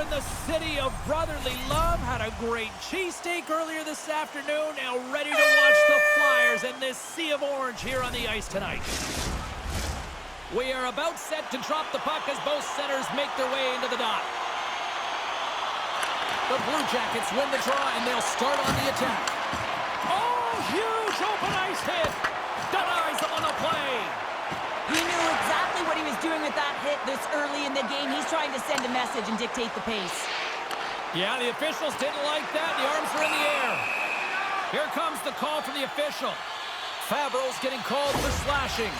in the city of brotherly love. Had a great cheesesteak earlier this afternoon. Now ready to watch the Flyers in this sea of orange here on the ice tonight. We are about set to drop the puck as both centers make their way into the dot. The Bluejackets win the draw, and they'll start on the attack. Oh, huge open ice hit. Denies them on the play. He knew exactly what he was doing with that hit this early in the game. He's trying to send a message and dictate the pace. Yeah, the officials didn't like that. The arms are in the air. Here comes the call from the official. Fabro's getting called for slashing.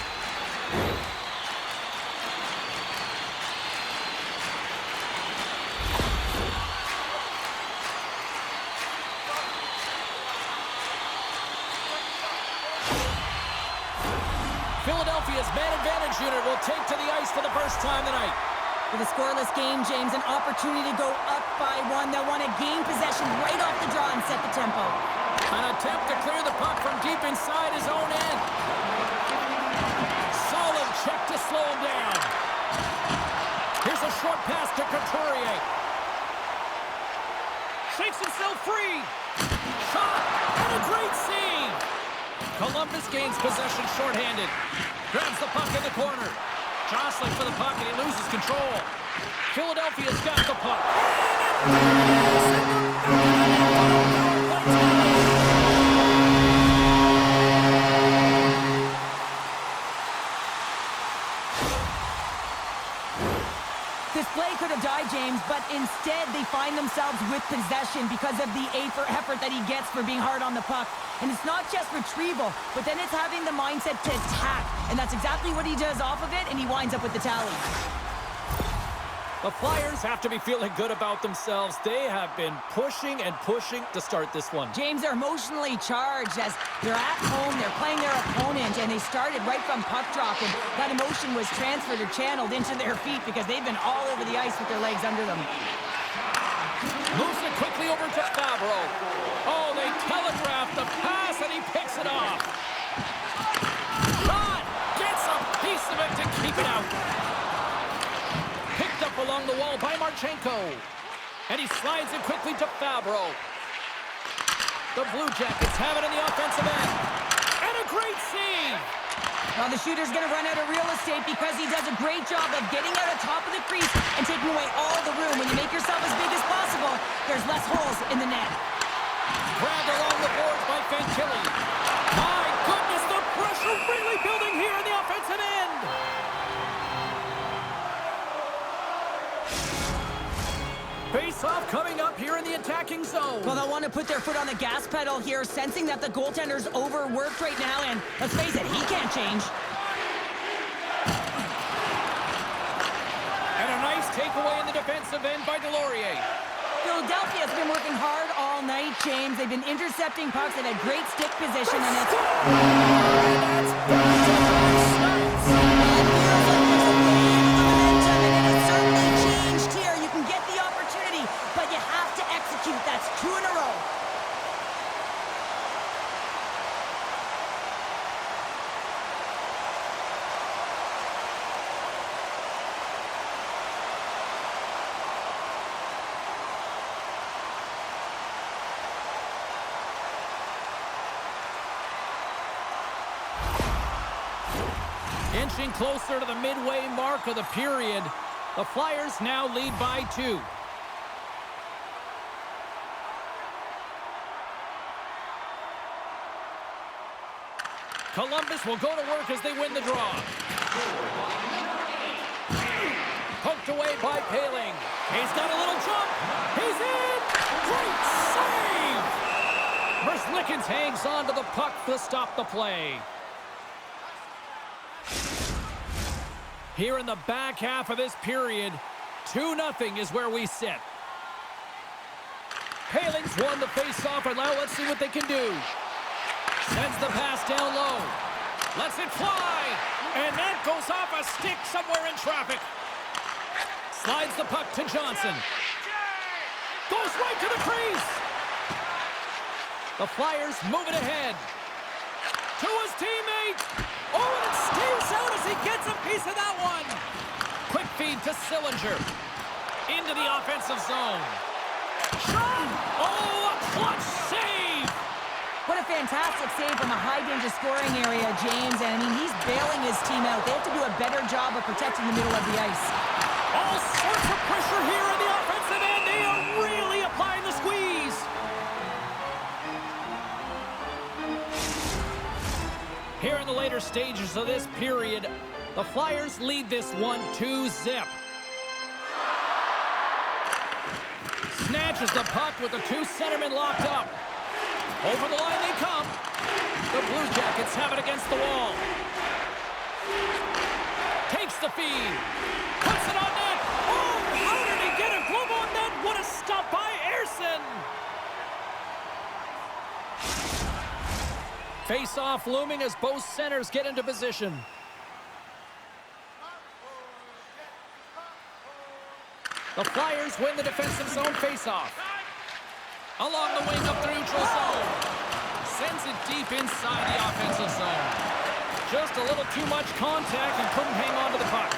Philadelphia's man advantage unit will take to the ice for the first time tonight. With a scoreless game, James, an opportunity to go up by one. They'll want to gain possession right off the draw and set the tempo. An attempt to clear the puck from deep inside his own end. Solid check to slow him down. Here's a short pass to Couturier. Shakes himself free. Shot and a great save. Columbus gains possession shorthanded. Grabs the puck in the corner. Jostling for the puck, and he loses control. Philadelphia's got the puck. This play could have died, James, but instead they find themselves with possession because of the effort that he gets for being hard on the puck. And it's not just retrieval, but then it's having the mindset to attack. And that's exactly what he does off of it, and he winds up with the tally. The Flyers have to be feeling good about themselves. They have been pushing and pushing to start this one. James, they're emotionally charged as they're at home, they're playing their opponent, and they started right from puck drop, and that emotion was transferred or channeled into their feet because they've been all over the ice with their legs under them. Moves it quickly over to Fabro. Oh, they telegraph the pass, and he picks it off. Shot! Gets a piece of it to keep it out. Picked up along the wall by Marchenko. And he slides it quickly to Fabro. The Blue Jackets have it in the offensive end. And a great save! Well, the shooter's going to run out of real estate because he does a great job of getting out of top of the crease and taking away all the room. When you make yourself as big as possible, there's less holes in the net. Grabbed along the boards by Fantilli. My goodness, the pressure really building here in the offensive end. Face-off coming up here in the attacking zone. Well, they'll want to put their foot on the gas pedal here, sensing that the goaltender's overworked right now, and let's face it, he can't change. And a nice takeaway in the defensive end by Delorier. Philadelphia's been working hard all night, James. They've been intercepting pucks and had great stick position, and it's... That's 2 in a row. Inching closer to the midway mark of the period, the Flyers now lead by 2. Columbus will go to work as they win the draw. Poked away by Poehling. He's got a little jump. He's in. Great save. Merzlikins hangs on to the puck to stop the play. Here in the back half of this period, 2-0 is where we sit. Poehling's won the face-off, and now let's see what they can do. Sends the pass down low. Lets it fly. And that goes off a stick somewhere in traffic. Slides the puck to Johnson. Goes right to the crease. The Flyers move it ahead. To his teammate. Oh, and it stays out as he gets a piece of that one. Quick feed to Sillinger. into the offensive zone. Shot! Oh, a clutch save! What a fantastic save from a high-danger scoring area, James. And, I mean, he's bailing his team out. They have to do a better job of protecting the middle of the ice. All sorts of pressure here in the offensive end. They are really applying the squeeze. Here in the later stages of this period, the Flyers lead this one 2-zip. Snatches the puck with the two centermen locked up. Over the line they come. The Blue Jackets have it against the wall. Takes the feed. Puts it on net. Oh, how did he get a glove on net? What a stop by Ersson. Face-off looming as both centers get into position. The Flyers win the defensive zone face-off. Along the wing up the neutral zone. Sends it deep inside the offensive zone. Just a little too much contact and couldn't hang on to the puck.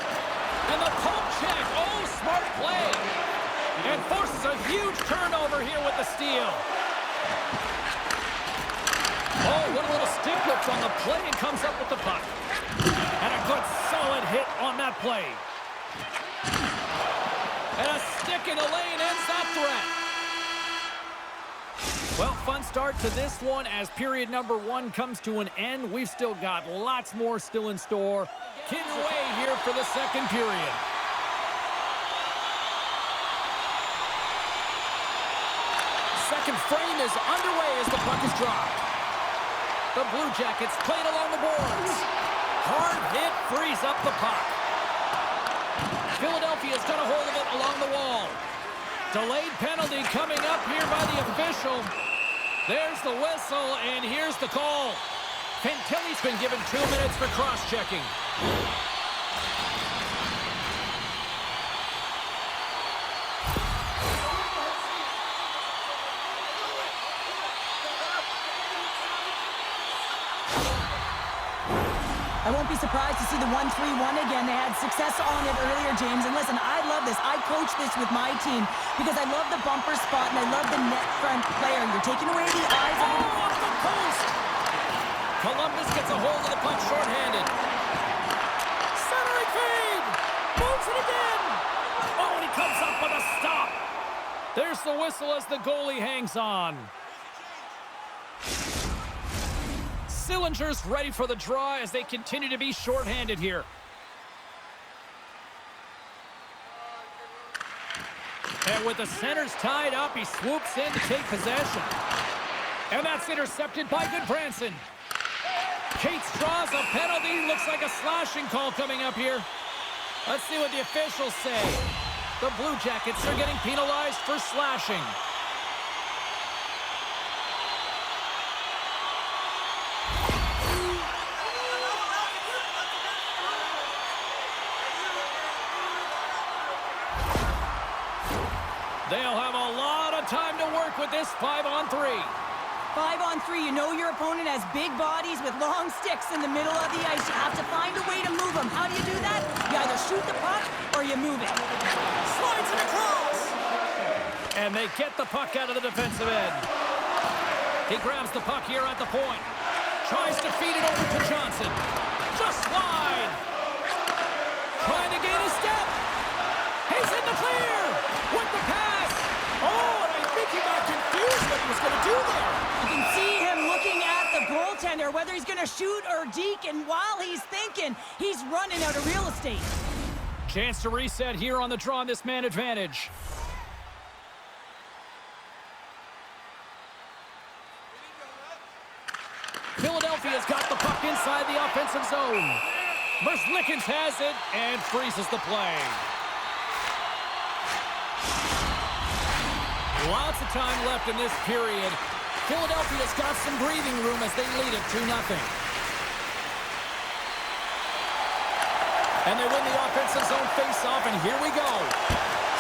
And the poke check. Oh, smart play. And forces a huge turnover here with the steal. Oh, what a little stick lift on the play and comes up with the puck. And a good solid hit on that play. And a stick in the lane ends that threat. Well, fun start to this one as period number 1 comes to an end. We've still got lots more still in store. Kids away here for the second period. Second frame is underway as the puck is dropped. The Blue Jackets played along the boards. Hard hit frees up the puck. Philadelphia's got a hold of it along the wall. Delayed penalty coming up here by the official. There's the whistle, and here's the call. Fantilli's been given 2 minutes for cross-checking. I won't be surprised to see the 1-3-1 again. They had success on it earlier, James. And listen, I love this. I coach this with my team because I love the bumper spot and I love the net front player. You're taking away the eyes of the... off the post! Columbus gets a hold of the puck shorthanded. Centering feed! Moves it again! Oh, and he comes up with a stop. There's the whistle as the goalie hangs on. Sillinger's ready for the draw as they continue to be shorthanded here. And with the centers tied up, he swoops in to take possession. And that's intercepted by Goodbranson. Cates draws a penalty. Looks like a slashing call coming up here. Let's see what the officials say. The Blue Jackets are getting penalized for slashing. They'll have a lot of time to work with this 5-on-3. 5-on-3, you know your opponent has big bodies with long sticks in the middle of the ice. You have to find a way to move them. How do you do that? You either shoot the puck or you move it. Slides it across. And they get the puck out of the defensive end. He grabs the puck here at the point. Tries to feed it over to Johnson. Just wide. Trying to gain a step. He's in the clear with the pass. Oh, and I think he got confused what he was going to do there. You can see him looking at the goaltender, whether he's going to shoot or deke, and while he's thinking, he's running out of real estate. Chance to reset here on the draw on this man advantage. Philadelphia's got the puck inside the offensive zone. Merzlikins has it and freezes the play. Lots of time left in this period. Philadelphia's got some breathing room as they lead it 2-0. And they win the offensive zone face-off, and here we go.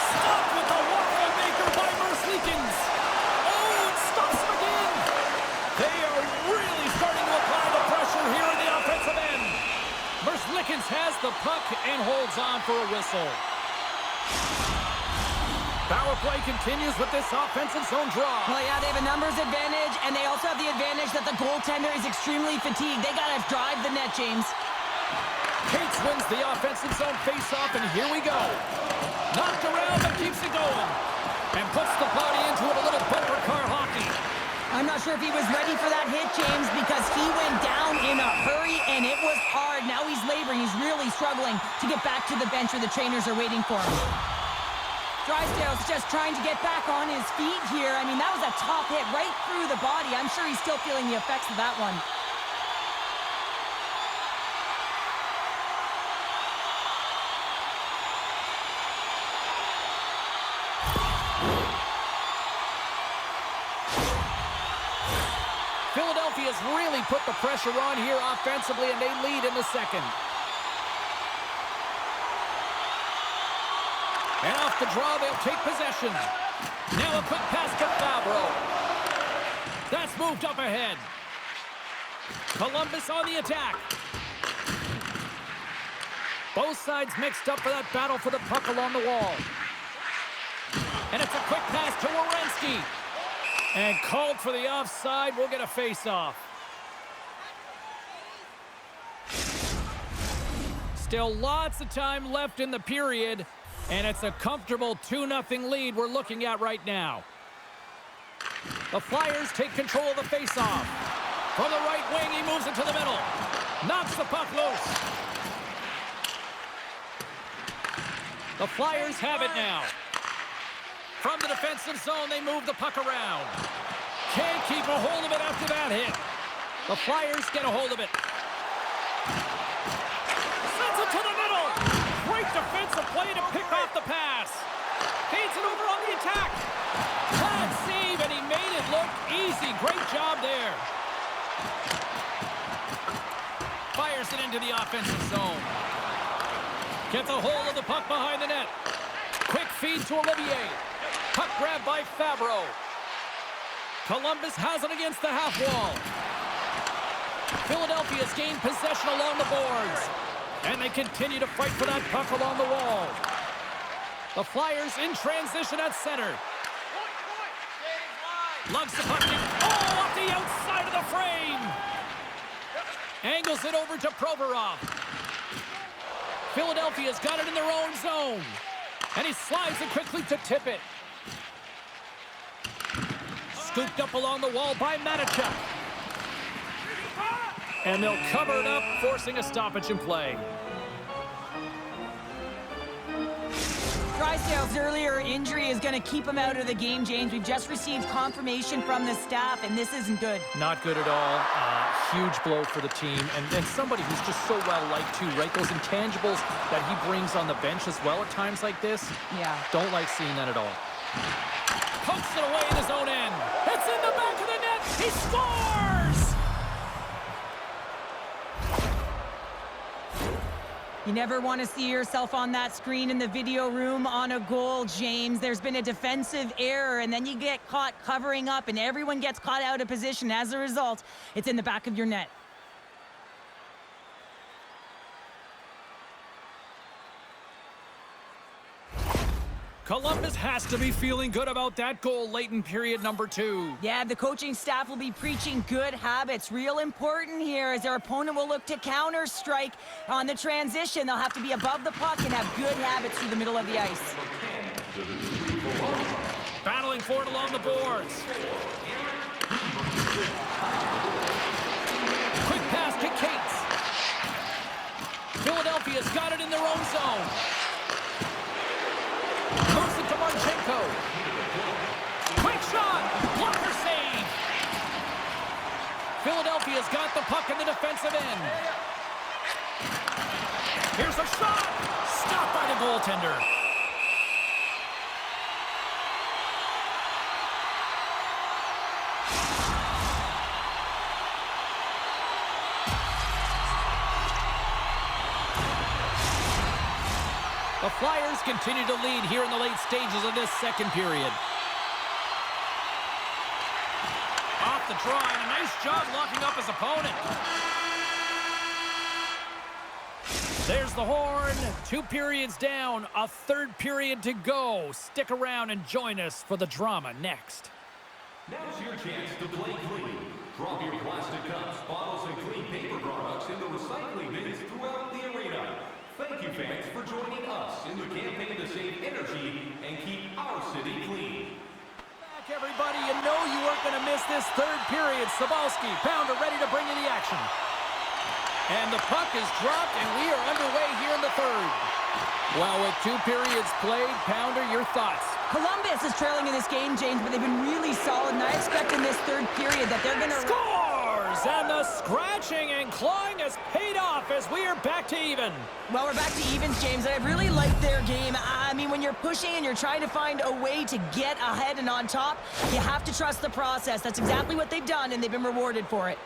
Stopped with the waffle maker by Merzlikins. Oh, it stops him again. They are really starting to apply the pressure here in the offensive end. Merzlikins has the puck and holds on for a whistle. Power play continues with this offensive zone draw. Well, yeah, they have a numbers advantage, and they also have the advantage that the goaltender is extremely fatigued. They got to drive the net, James. Cates wins the offensive zone face-off, and here we go. Knocked around, but keeps it going. And puts the body into it, a little bumper car hockey. I'm not sure if he was ready for that hit, James, because he went down in a hurry, and it was hard. Now he's laboring. He's really struggling to get back to the bench where the trainers are waiting for him. Drysdale's just trying to get back on his feet here. I mean, that was a tough hit right through the body. I'm sure he's still feeling the effects of that one. Philadelphia's really put the pressure on here offensively, and they lead in the second. And off the draw, they'll take possession. Now a quick pass to Favreau. That's moved up ahead. Columbus on the attack. Both sides mixed up for that battle for the puck along the wall. And it's a quick pass to Werenski. And called for the offside. We'll get a face-off. Still lots of time left in the period. And it's a comfortable 2-0 lead we're looking at right now. The Flyers take control of the face-off. From the right wing, he moves it to the middle. Knocks the puck loose. The Flyers have it now. From the defensive zone, they move the puck around. Can't keep a hold of it after that hit. The Flyers get a hold of it. Sends it to the middle. Great defensive play to pick off the pass. Feeds it over on the attack. Bad save, and he made it look easy. Great job there. Fires it into the offensive zone. Gets a hold of the puck behind the net. Quick feed to Olivier. Puck grab by Favreau. Columbus has it against the half wall. Philadelphia's gained possession along the boards. And they continue to fight for that puck along the wall. The Flyers in transition at center. Lugs the puck in. Oh, off the outside of the frame. Angles it over to Provorov. Philadelphia's got it in their own zone. And he slides it quickly to tip it. Scooped up along the wall by Matichuk. And they'll cover it up, forcing a stoppage in play. Drysdale's earlier injury is going to keep him out of the game, James. We've just received confirmation from the staff, and this isn't good. Not good at all. Huge blow for the team. And somebody who's just so well-liked, too, right? Those intangibles that he brings on the bench as well at times like this. Yeah. Don't like seeing that at all. Pokes it away in his own end. It's in the back of the net. He scores! You never want to see yourself on that screen in the video room on a goal, James. There's been a defensive error, and then you get caught covering up, and everyone gets caught out of position. As a result, it's in the back of your net. Columbus has to be feeling good about that goal late in period number 2. Yeah, the coaching staff will be preaching good habits. Real important here as their opponent will look to counter-strike on the transition. They'll have to be above the puck and have good habits through the middle of the ice. Battling for it along the boards. Quick pass to Cates. Philadelphia's got it in their own zone. Moves it to Marchenko. Quick shot. Blocker save. Philadelphia's got the puck in the defensive end. Here's a shot. Stopped by the goaltender. The Flyers continue to lead here in the late stages of this second period. Off the draw, and a nice job locking up his opponent. There's the horn. 2 periods down, a 3rd period to go. Stick around and join us for the drama next. Now's your chance to play clean. Drop your plastic cups, bottles, and clean paper products in the recycling bins throughout the arena. Thank you, fans, for joining us in the campaign to save energy and keep our city clean. Back, everybody. You know you weren't going to miss this 3rd period. Sabalski, Pounder ready to bring you the action. And the puck is dropped, and we are underway here in the 3rd. Well, with 2 periods played, Pounder, your thoughts? Columbus is trailing in this game, James, but they've been really solid, and I expect in this 3rd period that they're going to... Scores! And the scratching and clawing has paid off as we are back to even. Well, we're back to evens, James, and I really like their game. I mean, when you're pushing and you're trying to find a way to get ahead and on top, you have to trust the process. That's exactly what they've done, and they've been rewarded for it.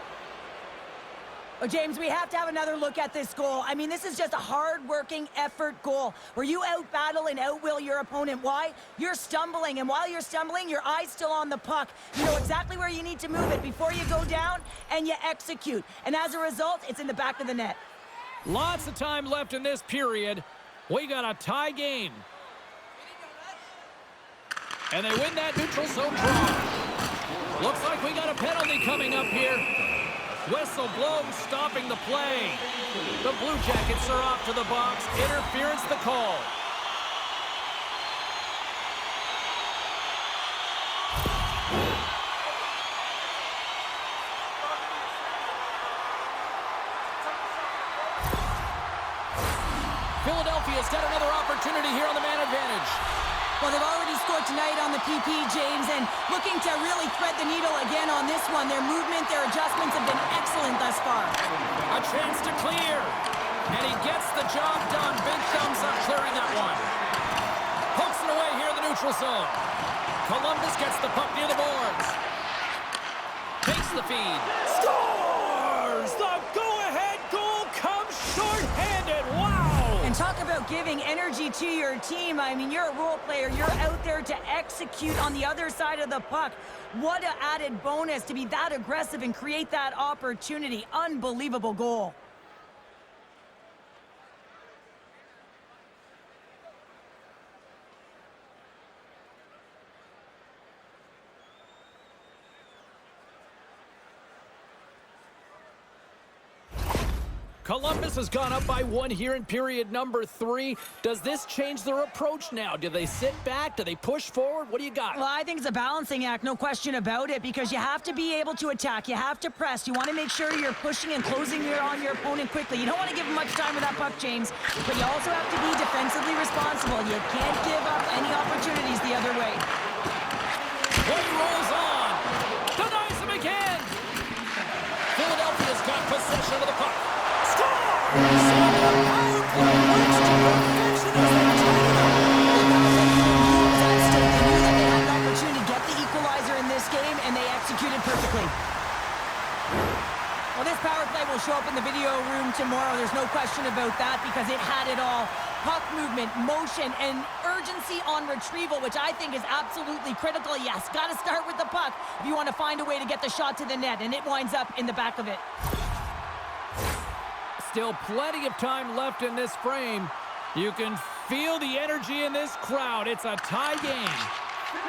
Oh, James, we have to have another look at this goal. I mean, this is just a hard-working effort goal where you out-battle and out-will your opponent. Why? You're stumbling, and while you're stumbling, your eye's still on the puck. You know exactly where you need to move it before you go down, and you execute. And as a result, it's in the back of the net. Lots of time left in this period. We got a tie game. And they win that neutral zone draw. Looks like we got a penalty coming up here. Whistle blows, stopping the play. The Blue Jackets are off to the box. Interference the call. Philadelphia's got another opportunity here on the man advantage. Well, they've already scored tonight on the PP, James, and looking to really thread the needle again on this one. Their movement, their adjustments have been excellent thus far. A chance to clear, and he gets the job done. Big thumbs up clearing that one. Pokes it away here in the neutral zone. Columbus gets the puck near the boards. Takes the feed. Scores! The go-ahead goal comes short-handed. Wow! And talk about giving energy to your team. I mean, you're a role player. You're out there to execute on the other side of the puck. What an added bonus to be that aggressive and create that opportunity. Unbelievable goal. Columbus has gone up by 1 here in period number 3. Does this change their approach now? Do they sit back? Do they push forward? What do you got? Well, I think it's a balancing act, no question about it, because you have to be able to attack. You have to press. You want to make sure you're pushing and closing on your opponent quickly. You don't want to give them much time with that puck, James, but you also have to be defensively responsible. You can't give up any opportunities the other way. Play rolls on. Denies him again. Philadelphia's got possession of the puck. Well, this power play will show up in the video room tomorrow. There's no question about that because it had it all. Puck movement, motion, and urgency on retrieval, which I think is absolutely critical. Yes, got to start with the puck if you want to find a way to get the shot to the net, and it winds up in the back of it. Still plenty of time left in this frame. You can feel the energy in this crowd. It's a tie game.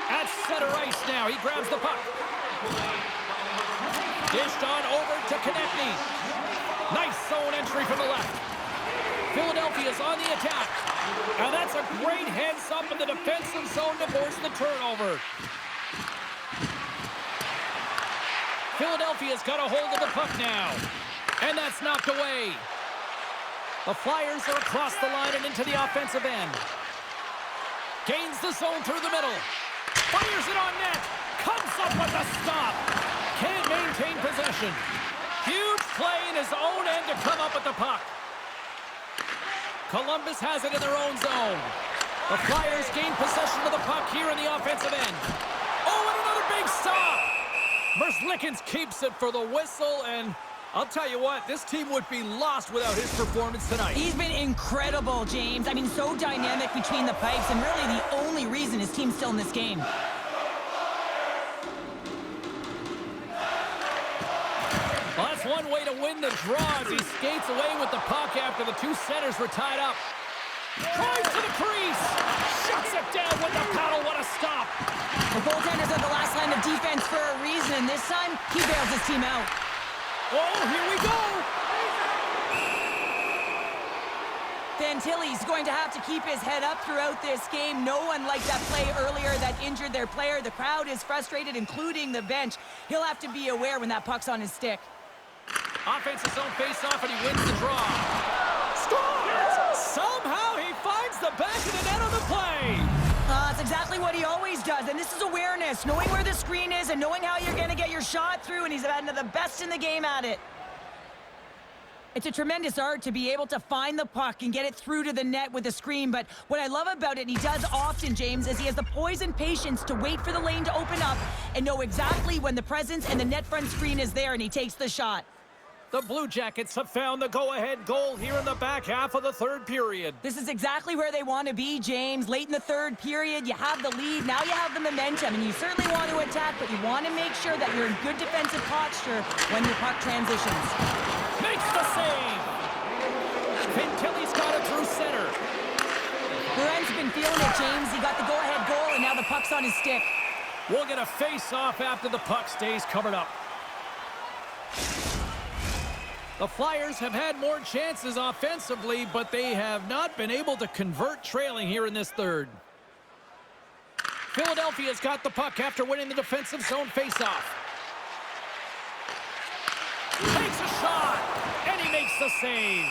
At center ice now, he grabs the puck. Dished on over to Konechny. Nice zone entry from the left. Philadelphia's on the attack. And that's a great heads up in the defensive zone to force the turnover. Philadelphia's got a hold of the puck now. And that's knocked away. The Flyers are across the line and into the offensive end. Gains the zone through the middle. Fires it on net. Comes up with the stop. Can't maintain possession. Huge play in his own end to come up with the puck. Columbus has it in their own zone. The Flyers gain possession of the puck here in the offensive end. Oh, and another big stop. Merzlikins keeps it for the whistle, and I'll tell you what, this team would be lost without his performance tonight. He's been incredible, James. I mean, so dynamic between the pipes, and really the only reason his team's still in this game. Well, that's There's one way to win the draw as he skates away with the puck after the two centers were tied up. Drives to the crease. Shuts it down with the paddle. What a stop. The goaltenders are the last line of defense for a reason, and this time, he bails his team out. Oh, here we go. Fantilli's going to have to keep his head up throughout this game. No one liked that play earlier that injured their player. The crowd is frustrated, including the bench. He'll have to be aware when that puck's on his stick. Offensive zone face-off, and he wins the draw. Scores! Somehow he finds the back of the net on the play. That's exactly what he always does, and this is awareness, knowing where the screen is and knowing how you're going to get your shot through, and he's one of the best in the game at it. It's a tremendous art to be able to find the puck and get it through to the net with a screen, but what I love about it, and he does often, James, is he has the poise and patience to wait for the lane to open up and know exactly when the presence and the net front screen is there, and he takes the shot. The Blue Jackets have found the go-ahead goal here in the back half of the third period. This is exactly where they want to be, James. Late in the third period, you have the lead, now you have the momentum, and you certainly want to attack, but you want to make sure that you're in good defensive posture when your puck transitions. Makes the save! Fantilli's got it through center. Buren's been feeling it, James. He got the go-ahead goal, and now the puck's on his stick. We'll get a face-off after the puck stays covered up. The Flyers have had more chances offensively, but they have not been able to convert trailing here in this third. Philadelphia's got the puck after winning the defensive zone face-off. Takes a shot, and he makes the save.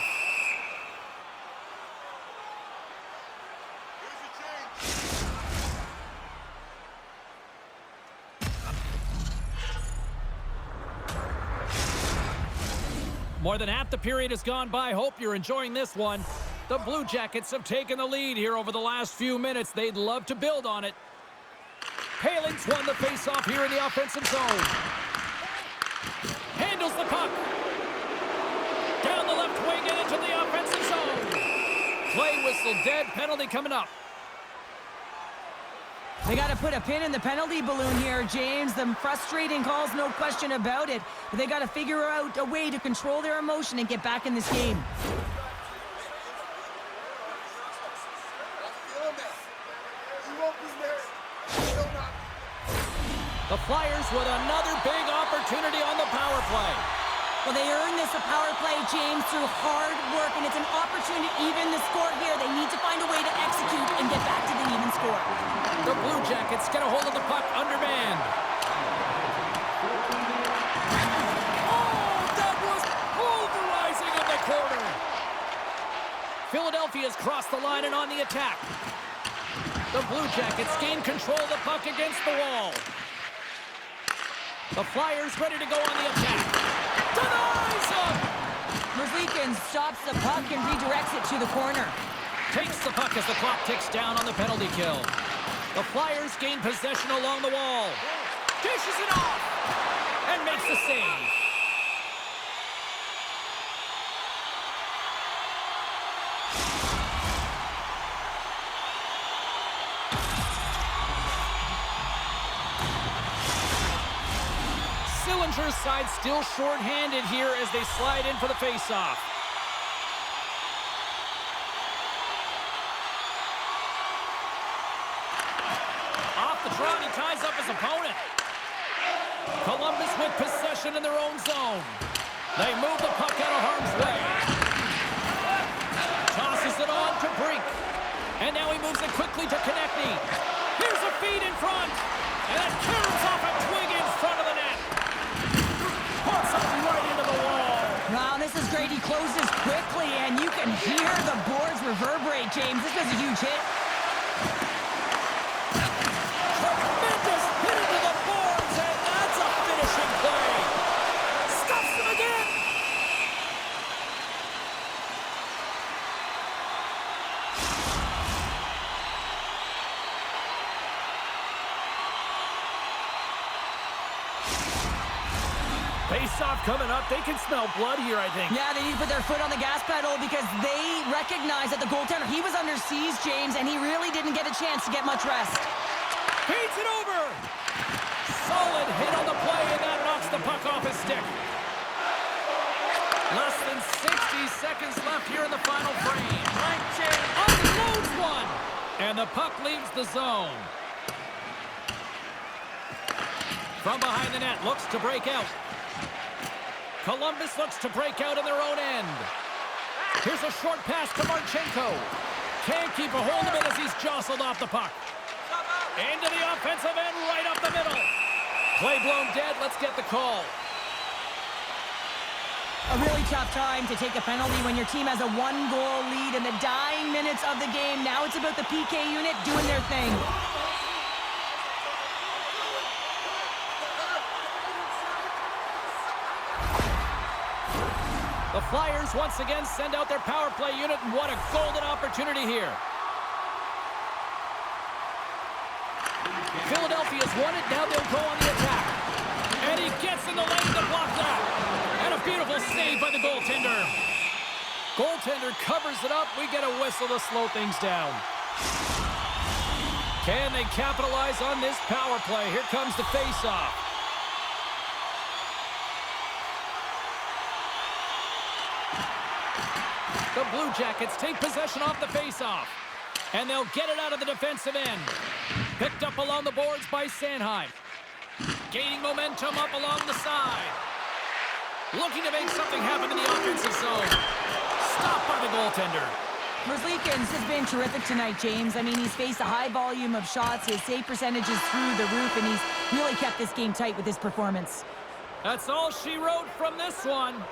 More than half the period has gone by. Hope you're enjoying this one. The Blue Jackets have taken the lead here over the last few minutes. They'd love to build on it. Paling's won the faceoff here in the offensive zone. Handles the puck. Down the left wing and into the offensive zone. Play whistle dead. Penalty coming up. They got to put a pin in the penalty balloon here, James. The frustrating calls, no question about it. But they got to figure out a way to control their emotion and get back in this game. The Flyers with another big opportunity on the power play. Well, they earned this a power play, James, through hard work, and it's an opportunity to even the score here. They need to find a way to execute and get back to the even score. The Blue Jackets get a hold of the puck undermanned. Oh, that was pulverizing in the corner. Philadelphia's crossed the line and on the attack. The Blue Jackets gain control of the puck against the wall. The Flyers ready to go on the attack. Denies him! Merzlikins stops the puck and redirects it to the corner. Takes the puck as the clock ticks down on the penalty kill. The Flyers gain possession along the wall. Dishes it off! And makes the save. Sillinger's side still short-handed here as they slide in for the face-off. Off the draw, he ties up his opponent. Columbus with possession in their own zone. They move the puck out of harm's way. Tosses it on to Brink. And now he moves it quickly to Konechny. Here's a feed in front. And it turns off a twig in front of the net. Puts it right into the wall. Wow, this is great. He closes quickly, and you can hear the boards reverberate, James. This was a huge hit. Tremendous hit into the boards, and that's a finishing play. Stuffs him again. Face-off coming up. They can smell blood here, I think. Yeah, they need to put their foot on the gas pedal because they recognize that the goaltender, he was under siege, James, and he really didn't get a chance to get much rest. Feeds it over. Solid hit on the play, and that knocks the puck off his stick. than 60 seconds left here in the final frame. Unloads one. And the puck leaves the zone. From behind the net, looks to break out. Columbus looks to break out in their own end. Here's a short pass to Marchenko. Can't keep a hold of it as he's jostled off the puck. Into the offensive end, right up the middle. Play blown dead. Let's get the call. A really tough time to take a penalty when your team has a one-goal lead in the dying minutes of the game. Now it's about the PK unit doing their thing. The Flyers once again send out their power play unit, and what a golden opportunity here. Philadelphia's won it. Now they'll go on the attack. And he gets in the lane to block that. And a beautiful save by the goaltender. Goaltender covers it up. We get a whistle to slow things down. Can they capitalize on this power play? Here comes the face-off. The Blue Jackets take possession off the face-off. And they'll get it out of the defensive end. Picked up along the boards by Sanheim. Gaining momentum up along the side. Looking to make something happen in the offensive zone. Stopped by the goaltender. Merzlikins has been terrific tonight, James. I mean, he's faced a high volume of shots. His save percentage is through the roof, and he's really kept this game tight with his performance. That's all she wrote from this one.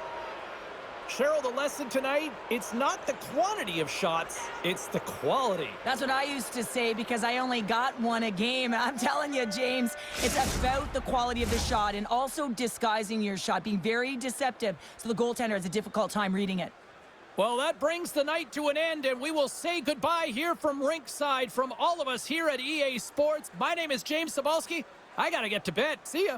Cheryl, the lesson tonight, it's not the quantity of shots, it's the quality. That's what I used to say because I only got one a game. I'm telling you, James, it's about the quality of the shot and also disguising your shot, being very deceptive, so the goaltender has a difficult time reading it. Well, that brings the night to an end, and we will say goodbye here from rinkside from all of us here at EA Sports. My name is James Cebulski. I got to get to bed. See ya.